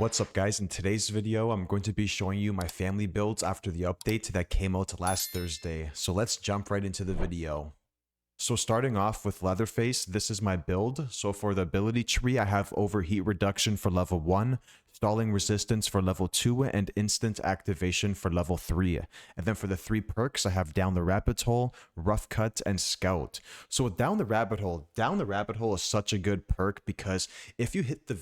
What's up guys, in today's video I'm going to be showing you my family builds after the update that came out last Thursday, so let's jump right into the video. So starting off with Leatherface, this is my build. So for the ability tree I have overheat reduction for level 1, stalling resistance for level 2, and instant activation for level 3. And then for the 3 perks I have down the rabbit hole, rough cut, and scout. So with down the rabbit hole is such a good perk because if you hit a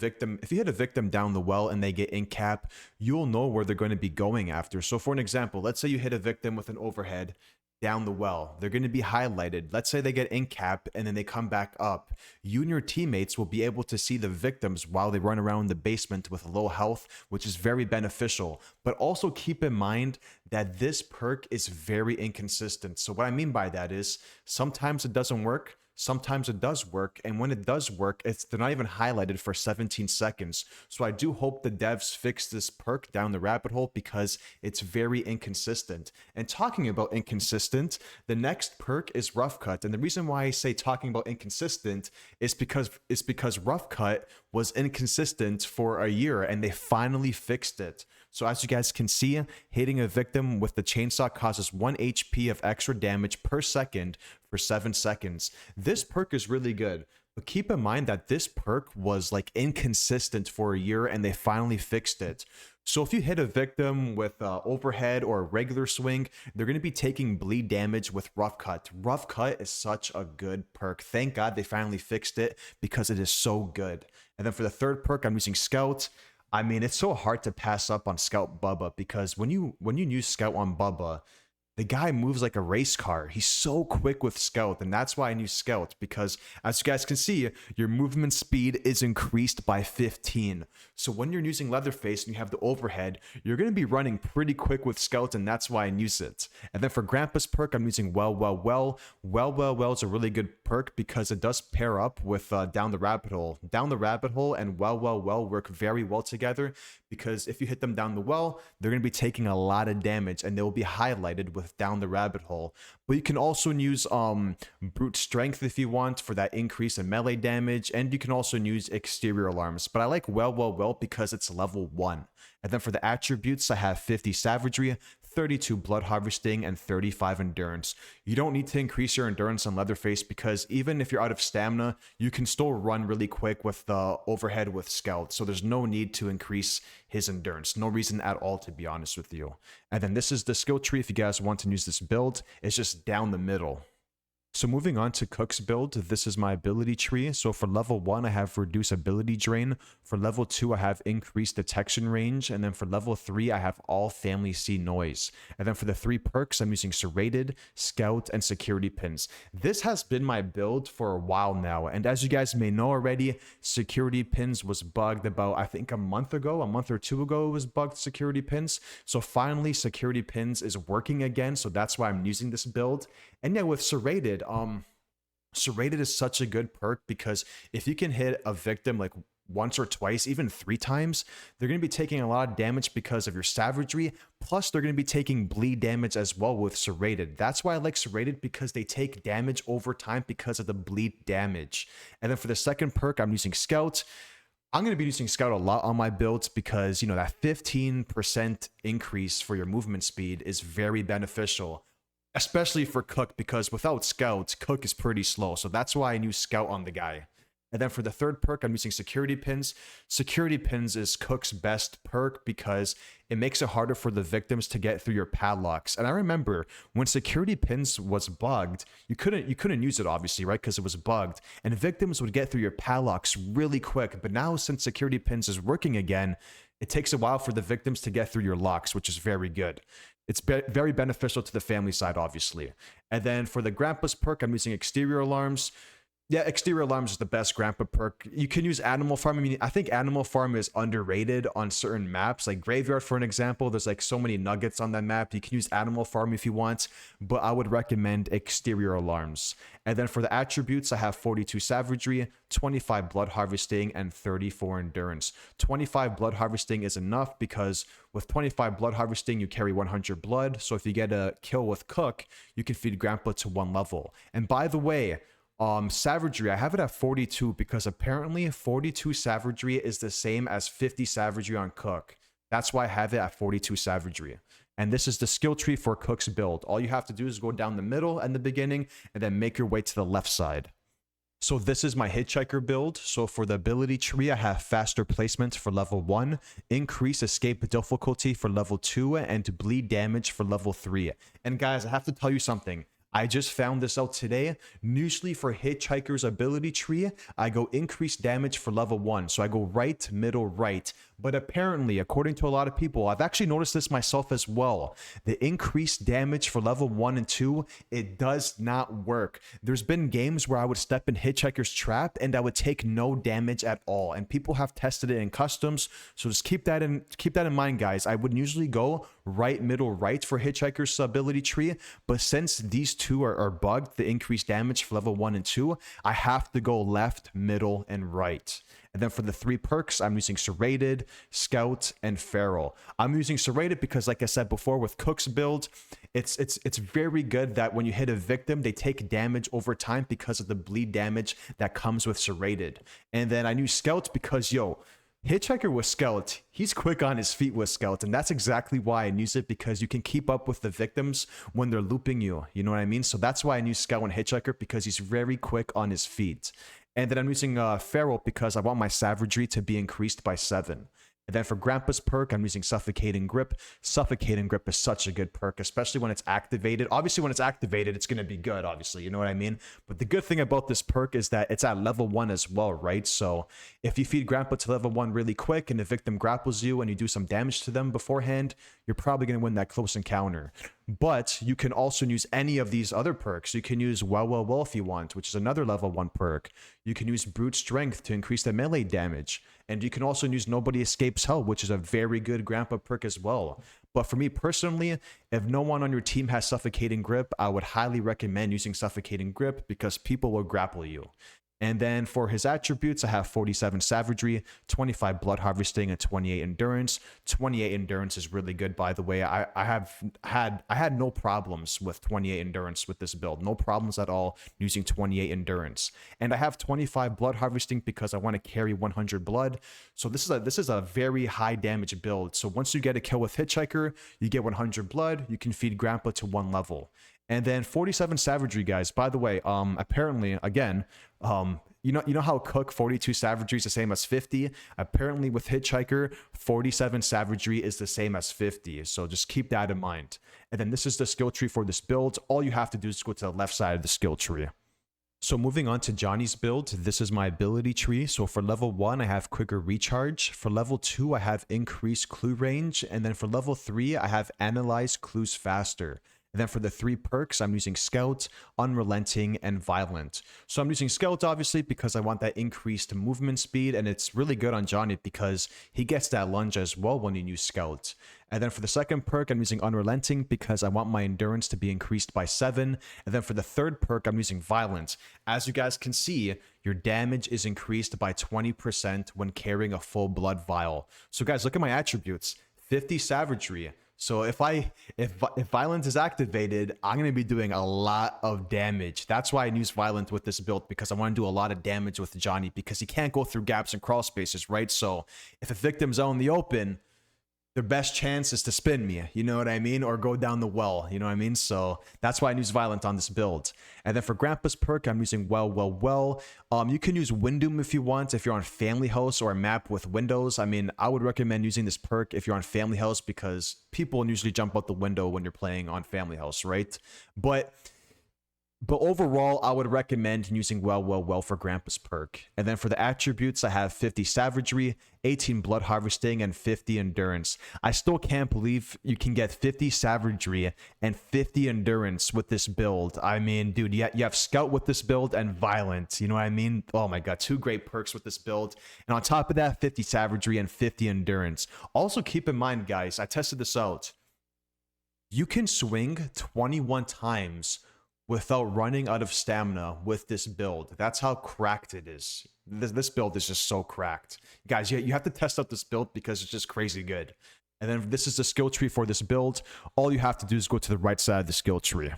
victim down the well and they get in cap, you'll know where they're going to be going after. So for an example, let's say you hit a victim with an overhead down the well, they're going to be highlighted. Let's say they get in cap and then they come back up. You and your teammates will be able to see the victims while they run around the basement with low health, which is very beneficial. But also keep in mind that this perk is very inconsistent. So what I mean by that is sometimes it doesn't work, sometimes it does work, and when it does work, they're not even highlighted for 17 seconds. So I do hope the devs fix this perk down the rabbit hole because it's very inconsistent. And talking about inconsistent, the next perk is rough cut. And the reason why I say talking about inconsistent is because rough cut was inconsistent for a year and they finally fixed it. So as you guys can see, hitting a victim with the chainsaw causes 1 HP of extra damage per second for 7 seconds. This perk is really good, but keep in mind that this perk was like inconsistent for a year and they finally fixed it. So if you hit a victim with overhead or a regular swing, they're going to be taking bleed damage with rough cut. Rough cut is such a good perk. Thank God they finally fixed it because it is so good. And then for the third perk, I'm using Scout. I mean, it's so hard to pass up on Scout Bubba because when you use Scout on Bubba, the guy moves like a race car. He's so quick with Scout, and that's why I use Scout, because as you guys can see, your movement speed is increased by 15. So when you're using Leatherface and you have the overhead, you're going to be running pretty quick with Scout, and that's why I use it. And then for Grandpa's perk, I'm using Well is a really good perk because it does pair up with Down the Rabbit Hole. Down the Rabbit Hole and Well work very well together because if you hit them down the well, they're going to be taking a lot of damage and they will be highlighted with Down the Rabbit Hole. But you can also use brute strength if you want for that increase in melee damage, and you can also use exterior alarms. But I like well because it's level 1. And then for the attributes, I have 50 savagery, 32 blood harvesting, and 35 endurance. You don't need to increase your endurance on Leatherface because even if you're out of stamina, you can still run really quick with the overhead with Scout. So there's no need to increase his endurance. No reason at all, to be honest with you. And then this is the skill tree if you guys want to use this build. It's just down the middle. So moving on to Cook's build, this is my ability tree. So for level 1, I have reduce ability drain. For level 2, I have increased detection range. And then for level 3, I have all family see noise. And then for the 3 perks, I'm using serrated, scout, and security pins. This has been my build for a while now. And as you guys may know already, security pins was bugged about, I think a month or 2 ago, it was bugged security pins. So finally, security pins is working again. So that's why I'm using this build. And yeah, with serrated, serrated is such a good perk because if you can hit a victim like once or twice, even 3 times, they're going to be taking a lot of damage because of your savagery. Plus, they're going to be taking bleed damage as well with serrated. That's why I like serrated, because they take damage over time because of the bleed damage. And then for the second perk, I'm using Scout. I'm going to be using Scout a lot on my builds because, you know, that 15% increase for your movement speed is very beneficial. Especially for Cook, because without Scout, Cook is pretty slow. So that's why I use Scout on the guy. And then for the third perk, I'm using Security Pins. Security Pins is Cook's best perk because it makes it harder for the victims to get through your padlocks. And I remember when Security Pins was bugged, you couldn't use it, obviously, right? Because it was bugged. And victims would get through your padlocks really quick. But now since Security Pins is working again, it takes a while for the victims to get through your locks, which is very good. It's very beneficial to the family side, obviously. And then for the Grandpa's perk, I'm using exterior alarms. Yeah, exterior alarms is the best Grandpa perk. You can use Animal Farm. I mean, I think Animal Farm is underrated on certain maps, like Graveyard, for an example. There's like so many nuggets on that map. You can use Animal Farm if you want, but I would recommend exterior alarms. And then for the attributes, I have 42 savagery, 25 blood harvesting, and 34 endurance. 25 blood harvesting is enough because with 25 blood harvesting, you carry 100 blood. So if you get a kill with Cook, you can feed Grandpa to 1 level. And by the way, Savagery, I have it at 42 because apparently 42 savagery is the same as 50 savagery on Cook. That's why I have it at 42 savagery. And this is the skill tree for Cook's build. All you have to do is go down the middle and the beginning and then make your way to the left side. So this is my Hitchhiker build. So for the ability tree, I have faster placement for level 1, increase escape difficulty for level 2, and bleed damage for level 3. And guys, I have to tell you something. I just found this out today. Usually for Hitchhiker's ability tree, I go increase damage for level 1. So I go right, middle, right. But apparently, according to a lot of people, I've actually noticed this myself as well. The increased damage for level 1 and 2, it does not work. There's been games where I would step in Hitchhiker's trap and I would take no damage at all. And people have tested it in customs. So just keep that in mind, guys. I would usually go right, middle, right for Hitchhiker's ability tree. But since these two are bugged, the increased damage for level 1 and 2, I have to go left, middle, and right. And then for the 3 perks, I'm using Serrated, Scout, and Feral. I'm using Serrated because, like I said before, with Cook's build, it's very good that when you hit a victim, they take damage over time because of the bleed damage that comes with Serrated. And then I use Scout because, Hitchhiker with Scout, he's quick on his feet with Scout, and that's exactly why I use it, because you can keep up with the victims when they're looping you. You know what I mean? So that's why I use Scout and Hitchhiker, because he's very quick on his feet. And then I'm using Feral because I want my savagery to be increased by 7. And then for Grandpa's perk, I'm using Suffocating Grip. Suffocating Grip is such a good perk, especially when it's activated. Obviously, when it's activated, it's going to be good, obviously. You know what I mean? But the good thing about this perk is that it's at level 1 as well, right? So if you feed Grandpa to level 1 really quick and the victim grapples you and you do some damage to them beforehand, you're probably going to win that close encounter. But you can also use any of these other perks. You can use Well if you want, which is another level 1 perk. You can use Brute Strength to increase the melee damage. And you can also use Nobody Escapes Hell, which is a very good Grandpa perk as well. But for me personally, if no one on your team has Suffocating Grip, I would highly recommend using Suffocating Grip because people will grapple you. And then for his attributes, I have 47 Savagery, 25 Blood Harvesting, and 28 Endurance. 28 Endurance is really good, by the way. I had no problems with 28 Endurance with this build. No problems at all using 28 Endurance. And I have 25 Blood Harvesting because I want to carry 100 blood. So this is a very high damage build. So once you get a kill with Hitchhiker, you get 100 blood. You can feed Grandpa to 1 level. And then 47 Savagery, guys. By the way, apparently, again, you know how Cook 42 Savagery is the same as 50? Apparently with Hitchhiker, 47 Savagery is the same as 50. So just keep that in mind. And then this is the skill tree for this build. All you have to do is go to the left side of the skill tree. So moving on to Johnny's build, this is my ability tree. So for level 1, I have quicker recharge. For level 2, I have increased clue range. And then for level 3, I have analyze clues faster. And then for the 3 perks, I'm using Scout, Unrelenting, and Violent. So I'm using Scout, obviously, because I want that increased movement speed, and it's really good on Johnny because he gets that lunge as well when you use Scout. And then for the second perk, I'm using Unrelenting because I want my endurance to be increased by 7. And then for the third perk, I'm using Violent. As you guys can see, your damage is increased by 20% when carrying a full blood vial. So guys, look at my attributes. 50 Savagery. So if Violent is activated, I'm going to be doing a lot of damage. That's why I use Violent with this build, because I want to do a lot of damage with Johnny, because he can't go through gaps and crawl spaces, right? So if a victim's out in the open, their best chance is to spin me, you know what I mean? Or go down the well, you know what I mean? So that's why I use Violent on this build. And then for Grandpa's perk, I'm using Well. You can use Windom if you want, if you're on Family House or a map with windows. I mean, I would recommend using this perk if you're on Family House because people usually jump out the window when you're playing on Family House, right? But overall, I would recommend using Well for Grandpa's perk. And then for the attributes, I have 50 Savagery, 18 Blood Harvesting, and 50 Endurance. I still can't believe you can get 50 Savagery and 50 Endurance with this build. I mean, dude, you have Scout with this build and Violent. You know what I mean? Oh my god, 2 great perks with this build. And on top of that, 50 Savagery and 50 Endurance. Also keep in mind, guys, I tested this out. You can swing 21 times without running out of stamina with this build. That's how cracked it is. This build is just so cracked. Guys, you have to test out this build because it's just crazy good. And then this is the skill tree for this build. All you have to do is go to the right side of the skill tree.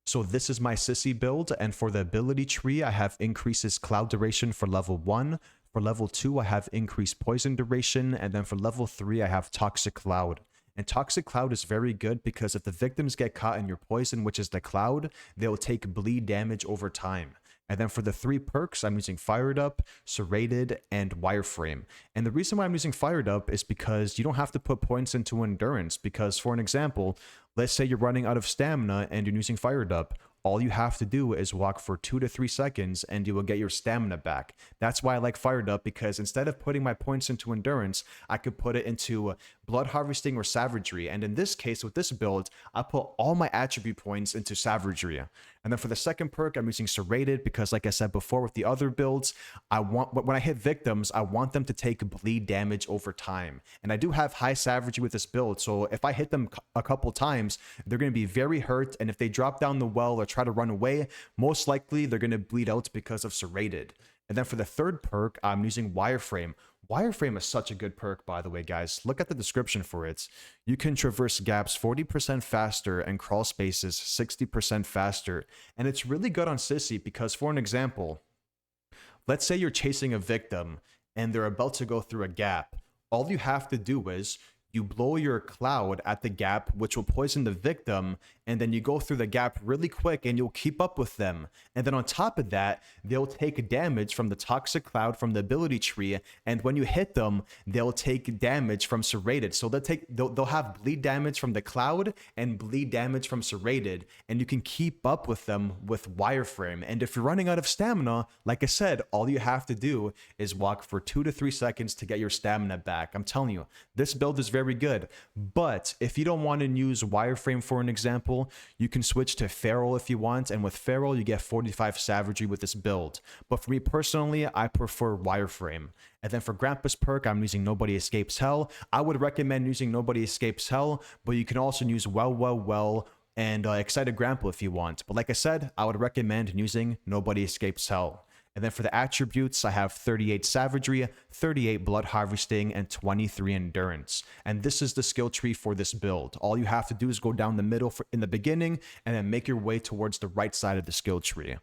So this is my Sissy build, and for the ability tree, I have increases cloud duration for level 1. For level 2, I have increased poison duration, and then for level 3, I have toxic cloud. And toxic cloud is very good because if the victims get caught in your poison, which is the cloud, they'll take bleed damage over time. And then for the 3 perks, I'm using Fired Up, Serrated, and Wireframe. And the reason why I'm using Fired Up is because you don't have to put points into Endurance. Because for an example, let's say you're running out of stamina and you're using Fired Up. All you have to do is walk for 2 to 3 seconds and you will get your stamina back. That's why I like Fired Up, because instead of putting my points into Endurance, I could put it into Blood Harvesting or Savagery. And in this case, with this build, I put all my attribute points into Savagery. And then for the second perk, I'm using Serrated because, like I said before with the other builds, when I hit victims, I want them to take bleed damage over time. And I do have high Savagery with this build, so if I hit them a couple times, they're going to be very hurt, and if they drop down the well or try to run away, most likely they're going to bleed out because of Serrated. And then for the third perk, I'm using Wireframe. Wireframe is such a good perk, by the way, guys. Look at the description for it. You can traverse gaps 40% faster and crawl spaces 60% faster. And it's really good on Sissy because, for an example, let's say you're chasing a victim and they're about to go through a gap. All you have to do is you blow your cloud at the gap, which will poison the victim, and then you go through the gap really quick and you'll keep up with them. And then on top of that, they'll take damage from the toxic cloud from the ability tree, and when you hit them, they'll take damage from Serrated. So they'll have bleed damage from the cloud and bleed damage from Serrated, and you can keep up with them with Wireframe. And if you're running out of stamina, like I said, all you have to do is walk for 2 to 3 seconds to get your stamina back. I'm telling you, this build is very good. But if you don't want to use Wireframe, for an example, you can switch to Feral if you want, and with Feral you get 45 Savagery with this build. But for me personally, I prefer Wireframe. And then for Grandpa's perk, I'm using Nobody Escapes Hell. I would recommend using Nobody Escapes Hell, but you can also use Well and Excited Grandpa if you want. But like I said, I would recommend using Nobody Escapes Hell. And then for the attributes, I have 38 Savagery, 38 Blood Harvesting, and 23 Endurance. And this is the skill tree for this build. All you have to do is go down the middle in the beginning, and then make your way towards the right side of the skill tree.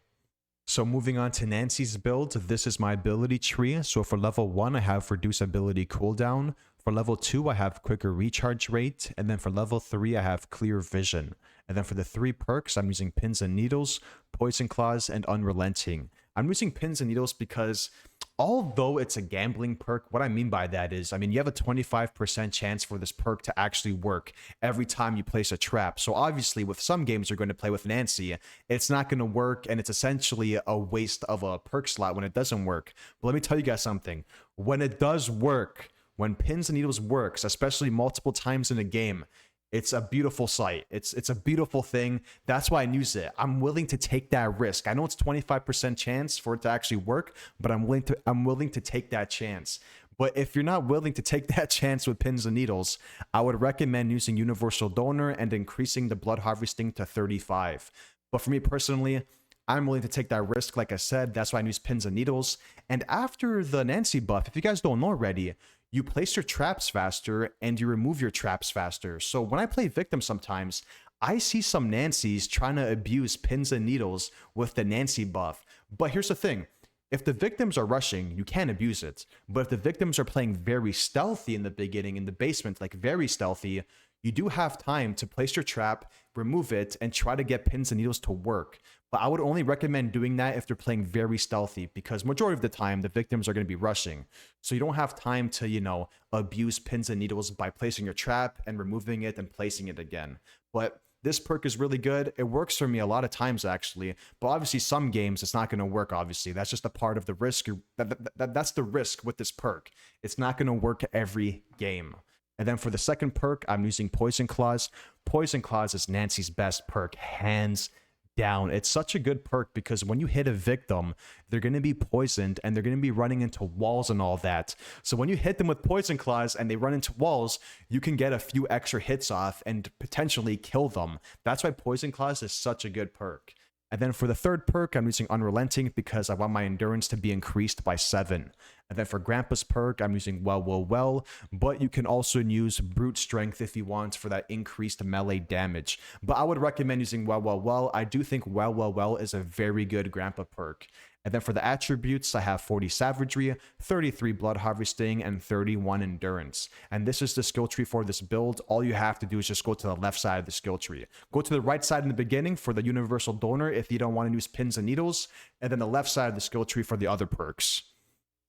So moving on to Nancy's build, this is my ability tree. So for level 1, I have Reduce Ability Cooldown. For level 2, I have Quicker Recharge Rate. And then for level 3, I have Clear Vision. And then for the 3 perks, I'm using Pins and Needles, Poison Claws, and Unrelenting. I'm using Pins and Needles because although it's a gambling perk, what I mean by that is, you have a 25% chance for this perk to actually work every time you place a trap. So obviously with some games you're going to play with Nancy, it's not going to work, and it's essentially a waste of a perk slot when it doesn't work. But let me tell you guys something. When it does work, when Pins and Needles works, especially multiple times in a game, it's a beautiful sight. It's a beautiful thing. That's why I use it. I'm willing to take that risk. I know it's 25% chance for it to actually work, but I'm willing to take that chance. But if you're not willing to take that chance with Pins and Needles, I would recommend using Universal Donor and increasing the Blood Harvesting to 35. But for me personally, I'm willing to take that risk. Like I said, that's why I use Pins and Needles. And after the Nancy buff, if you guys don't know already, you place your traps faster and you remove your traps faster. So when I play victim sometimes, I see some Nancys trying to abuse Pins and Needles with the Nancy buff. But here's the thing. If the victims are rushing, you can't abuse it. But if the victims are playing very stealthy in the beginning, in the basement, like very stealthy, you do have time to place your trap, remove it, and try to get Pins and Needles to work. But I would only recommend doing that if they're playing very stealthy, because majority of the time, the victims are going to be rushing. So you don't have time to, abuse Pins and Needles by placing your trap and removing it and placing it again. But this perk is really good. It works for me a lot of times, actually. But obviously, some games, it's not going to work, obviously. That's just a part of the risk. That's the risk with this perk. It's not going to work every game. And then for the second perk, I'm using Poison Claws. Poison Claws is Nancy's best perk, hands down. It's such a good perk because when you hit a victim, they're going to be poisoned and they're going to be running into walls and all that. So when you hit them with Poison Claws and they run into walls, you can get a few extra hits off and potentially kill them. That's why Poison Claws is such a good perk. And then for the third perk, I'm using Unrelenting because I want my endurance to be increased by 7. And then for Grandpa's perk, I'm using Well, but you can also use Brute Strength if you want for that increased melee damage. But I would recommend using Well. I do think Well is a very good Grandpa perk. And then for the attributes, I have 40 Savagery, 33 Blood Harvesting, and 31 Endurance. And this is the skill tree for this build. All you have to do is just go to the left side of the skill tree. Go to the right side in the beginning for the Universal Donor if you don't want to use pins and needles, and then the left side of the skill tree for the other perks.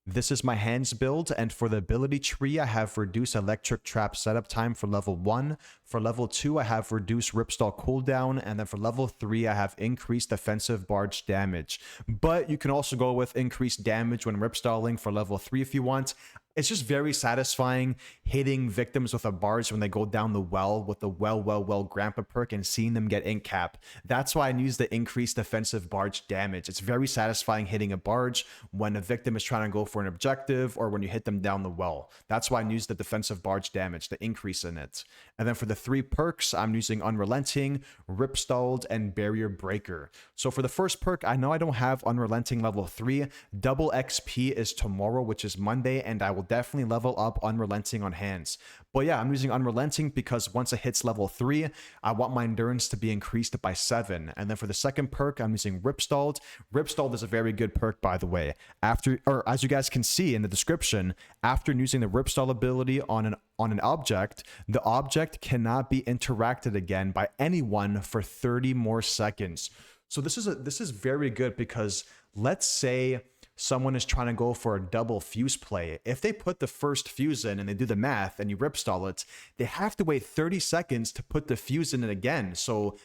This is my hands build, and for the ability tree, I have reduced electric trap setup time for level 1. For level 2, I have reduced ripstall cooldown, and then for level 3, I have increased defensive barge damage. But you can also go with increased damage when ripstalling for level 3 if you want. It's just very satisfying hitting victims with a barge when they go down the well with the well Grandpa perk and seeing them get ink cap. That's why I use the increased defensive barge damage. It's very satisfying hitting a barge when a victim is trying to go for an objective or when you hit them down the well. That's why I use the defensive barge damage, the increase in it. And then for the 3 perks, I'm using Unrelenting, Ripstalled, and Barrier Breaker. So for the first perk, I know I don't have Unrelenting level 3. Double XP is tomorrow, which is Monday, and I will definitely level up Unrelenting on hands. But yeah, I'm using Unrelenting because once it hits level 3, I want my endurance to be increased by 7. And then for the second perk, I'm using Ripstalled. Ripstalled is a very good perk, by the way. As you guys can see in the description, after using the Ripstall ability on an object, the object cannot be interacted again by anyone for 30 more seconds. So this is very good because let's say someone is trying to go for a double fuse play. If they put the first fuse in and they do the math and you ripstall it, they have to wait 30 seconds to put the fuse in it again. So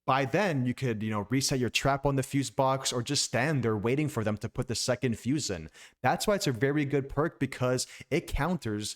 by then you could, reset your trap on the fuse box or just stand there waiting for them to put the second fuse in. That's why it's a very good perk because it counters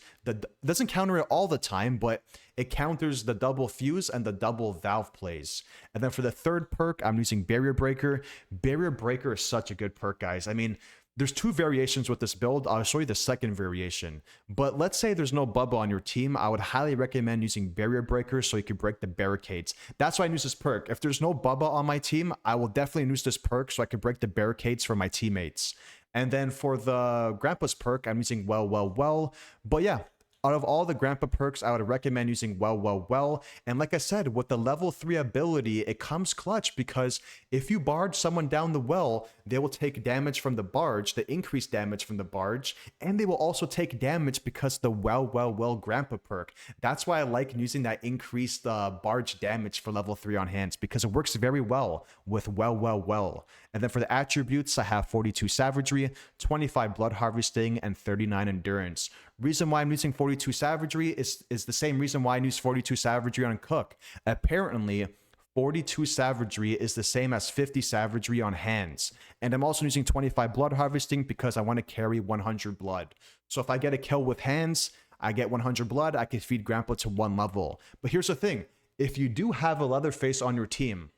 doesn't counter it all the time, but it counters the double fuse and the double valve plays. And then for the third perk, I'm using Barrier Breaker. Barrier Breaker is such a good perk, guys. I mean, there's 2 variations with this build. I'll show you the second variation. But let's say there's no Bubba on your team. I would highly recommend using Barrier Breaker so you can break the barricades. That's why I use this perk. If there's no Bubba on my team, I will definitely use this perk so I can break the barricades for my teammates. And then for the Grandpa's perk, I'm using well. But yeah, out of all the Grandpa perks, I would recommend using well. And like I said, with the level 3 ability, it comes clutch because if you barge someone down the well, they will take damage from the barge, the increased damage from the barge, and they will also take damage because the well Grandpa perk. That's why I like using that increased barge damage for level 3 on hands because it works very well with well. And then for the attributes, I have 42 Savagery, 25 Blood Harvesting, and 39 Endurance. Reason why I'm using 42 Savagery is the same reason why I use 42 Savagery on Cook. Apparently, 42 Savagery is the same as 50 Savagery on hands. And I'm also using 25 Blood Harvesting because I want to carry 100 blood. So if I get a kill with hands, I get 100 blood, I can feed Grandpa to 1 level. But here's the thing. If you do have a Leatherface on your team,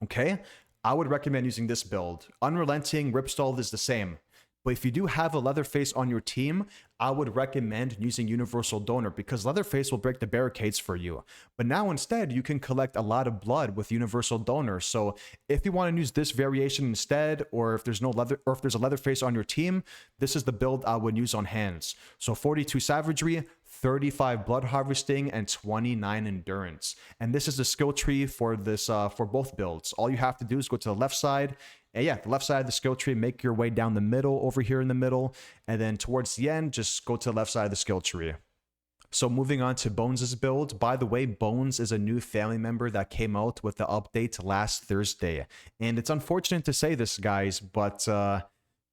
okay, I would recommend using this build. Unrelenting, Ripstalled is the same. But if you do have a Leatherface on your team, I would recommend using Universal Donor because Leatherface will break the barricades for you. But now instead, you can collect a lot of blood with Universal Donor. So if you want to use this variation instead, or if there's a Leatherface on your team, this is the build I would use on hands. So 42 Savagery, 35 Blood Harvesting, and 29 Endurance. And this is the skill tree for this for both builds. All you have to do is go to the left side. And yeah, the left side of the skill tree, make your way down the middle over here in the middle. And then towards the end, just go to the left side of the skill tree. So moving on to Bones' build. By the way, Bones is a new family member that came out with the update last Thursday. And it's unfortunate to say this, guys, but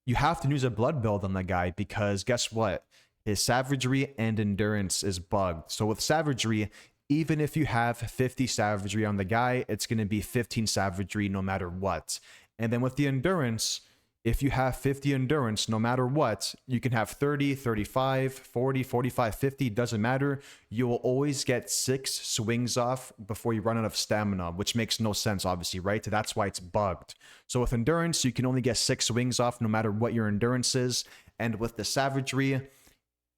you have to use a blood build on the guy because guess what? His Savagery and Endurance is bugged. So with Savagery, even if you have 50 Savagery on the guy, it's going to be 15 Savagery no matter what. And then with the Endurance, if you have 50 Endurance, no matter what, you can have 30, 35, 40, 45, 50, doesn't matter. You will always get 6 swings off before you run out of stamina, which makes no sense, obviously, right? That's why it's bugged. So with Endurance, you can only get 6 swings off no matter what your Endurance is. And with the Savagery,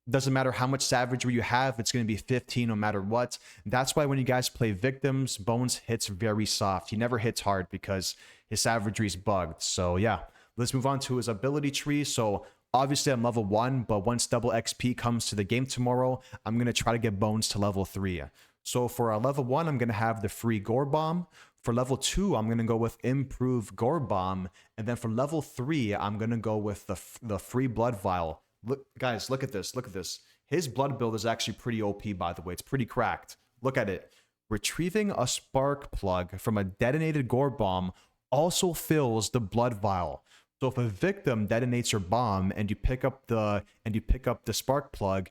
Doesn't matter how much savagery you have, it's going to be 15 no matter what. That's why when you guys play victims, Bones hits very soft. He never hits hard because his savagery is bugged. So yeah, let's move on to his ability tree. So obviously I'm level 1, but once double XP comes to the game tomorrow, I'm going to try to get Bones to level 3. So for a level 1, I'm going to have the free Gore Bomb. For level 2, I'm going to go with Improved Gore Bomb. And then for level 3, I'm going to go with the free Blood Vial. Look, guys, look at this. Look at this. His blood build is actually pretty OP, by the way. It's pretty cracked. Look at it. Retrieving a spark plug from a detonated Gore Bomb also fills the blood vial. So if a victim detonates your bomb and you pick up the spark plug,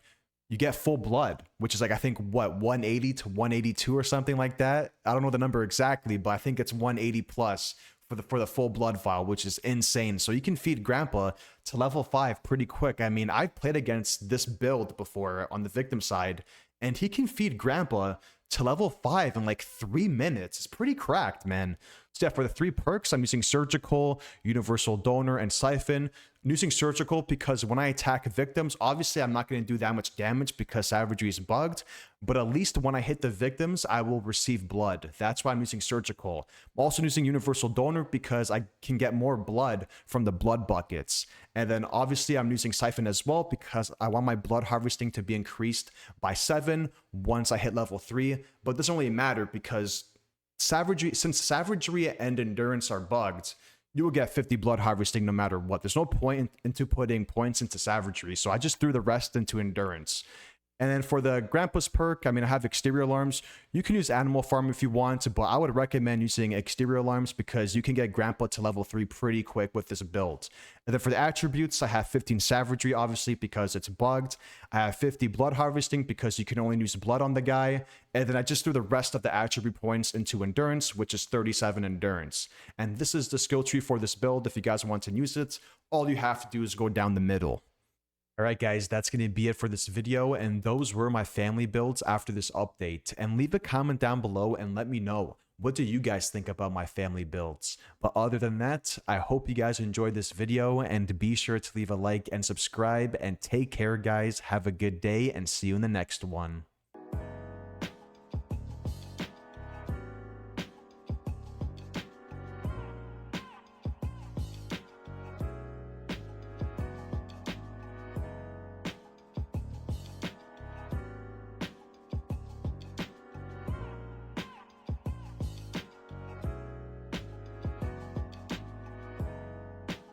you get full blood, which is like, I think, what, 180 to 182 or something like that. I don't know the number exactly, but I think it's 180 plus for the full blood vial, which is insane. So you can feed Grandpa to level 5 pretty quick. I mean, I've played against this build before on the victim side, and he can feed Grandpa to level 5 in like 3 minutes. It's pretty cracked, man. So yeah, for the 3 perks, I'm using Surgical, Universal Donor, and Siphon. I'm using Surgical because when I attack victims, obviously I'm not going to do that much damage because savagery is bugged, but at least when I hit the victims, I will receive blood. That's why I'm using Surgical. I'm also using Universal Donor because I can get more blood from the blood buckets. And then obviously I'm using Siphon as well because I want my blood harvesting to be increased by 7 once I hit level 3, but it doesn't really matter because since savagery and endurance are bugged, you will get 50 blood harvesting no matter what. There's no point into putting points into savagery, so I just threw the rest into endurance. And then for the Grandpa's perk, I mean, I have exterior alarms. You can use Animal Farm if you want, but I would recommend using exterior alarms because you can get Grandpa to level 3 pretty quick with this build. And then for the attributes, I have 15 savagery, obviously, because it's bugged. I have 50 blood harvesting because you can only use blood on the guy. And then I just threw the rest of the attribute points into endurance, which is 37 endurance. And this is the skill tree for this build. If you guys want to use it, all you have to do is go down the middle. Alright guys, that's going to be it for this video, and those were my family builds after this update. And leave a comment down below and let me know, what do you guys think about my family builds? But other than that, I hope you guys enjoyed this video, and be sure to leave a like and subscribe, and take care guys, have a good day, and see you in the next one.